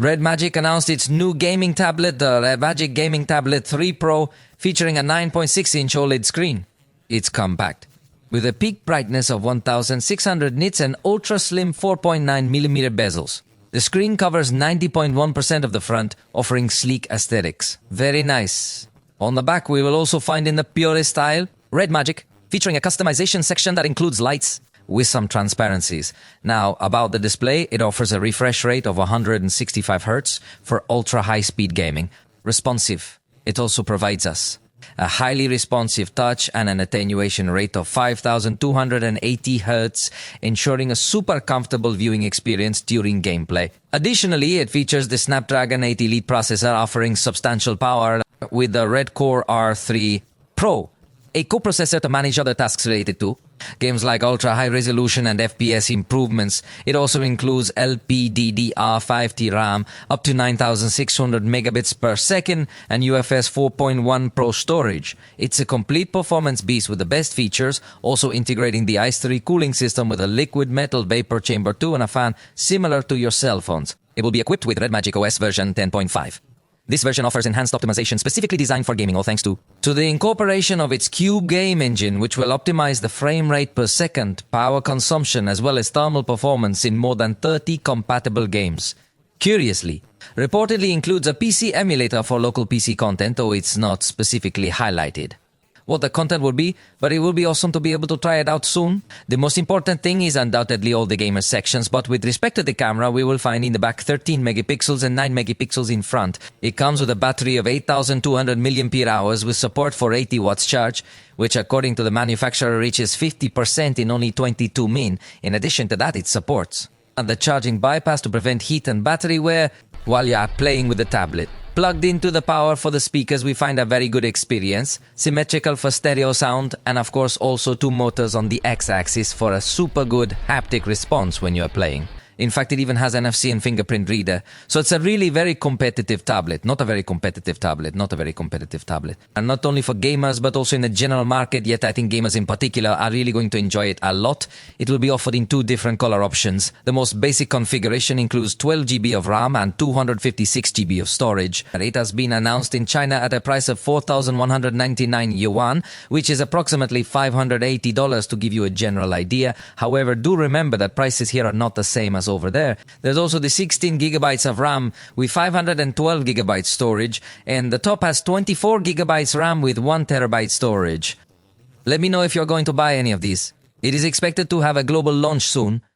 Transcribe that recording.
REDMAGIC announced its new gaming tablet, the REDMAGIC Gaming Tablet 3 Pro, featuring a 9.6-inch OLED screen. It's compact, with a peak brightness of 1600 nits and ultra-slim 4.9mm bezels. The screen covers 90.1% of the front, offering sleek aesthetics. Very nice. On the back, we will also find in the purest style, REDMAGIC, featuring a customization section that includes lights with some transparencies. Now, about the display, it offers a refresh rate of 165 Hz for ultra-high-speed gaming. Responsive. It also provides us a highly responsive touch and an attenuation rate of 5280 Hz, ensuring a super comfortable viewing experience during gameplay. Additionally, it features the Snapdragon 8 Elite processor, offering substantial power with the Red Core R3 Pro, a coprocessor to manage other tasks related to games like ultra-high resolution and FPS improvements. It also includes LPDDR5T RAM, up to 9600 megabits per second, and UFS 4.1 Pro storage. It's a complete performance beast with the best features, also integrating the ICE3 cooling system with a liquid metal vapor chamber 2 and a fan similar to your cell phones. It will be equipped with REDMAGIC OS version 10.5. This version offers enhanced optimization specifically designed for gaming, all thanks to the incorporation of its Cube game engine, which will optimize the frame rate per second, power consumption, as well as thermal performance in more than 30 compatible games. Curiously, reportedly includes a PC emulator for local PC content, though it's not specifically highlighted what the content will be, but it will be awesome to be able to try it out soon. The most important thing is undoubtedly all the gamer sections, but with respect to the camera, we will find in the back 13 megapixels and 9 megapixels in front. It comes with a battery of 8200 mAh with support for 80 watts charge, which according to the manufacturer reaches 50% in only 22 min. In addition to that, it supports the charging bypass to prevent heat and battery wear while you are playing with the tablet. Plugged into the power for the speakers, we find a very good experience, symmetrical for stereo sound, and of course also two motors on the X-axis for a super good haptic response when you are playing. In fact, it even has NFC and fingerprint reader. So it's a really very competitive tablet. Not a very competitive tablet. And not only for gamers, but also in the general market, yet I think gamers in particular are really going to enjoy it a lot. It will be offered in two different color options. The most basic configuration includes 12 GB of RAM and 256 GB of storage. It has been announced in China at a price of 4,199 yuan, which is approximately $580 to give you a general idea. However, do remember that prices here are not the same as over there. There's also the 16 gigabytes of RAM with 512 gigabytes storage, and the top has 24 gigabytes RAM with 1 terabyte storage. Let me know if you're going to buy any of these. It is expected to have a global launch soon.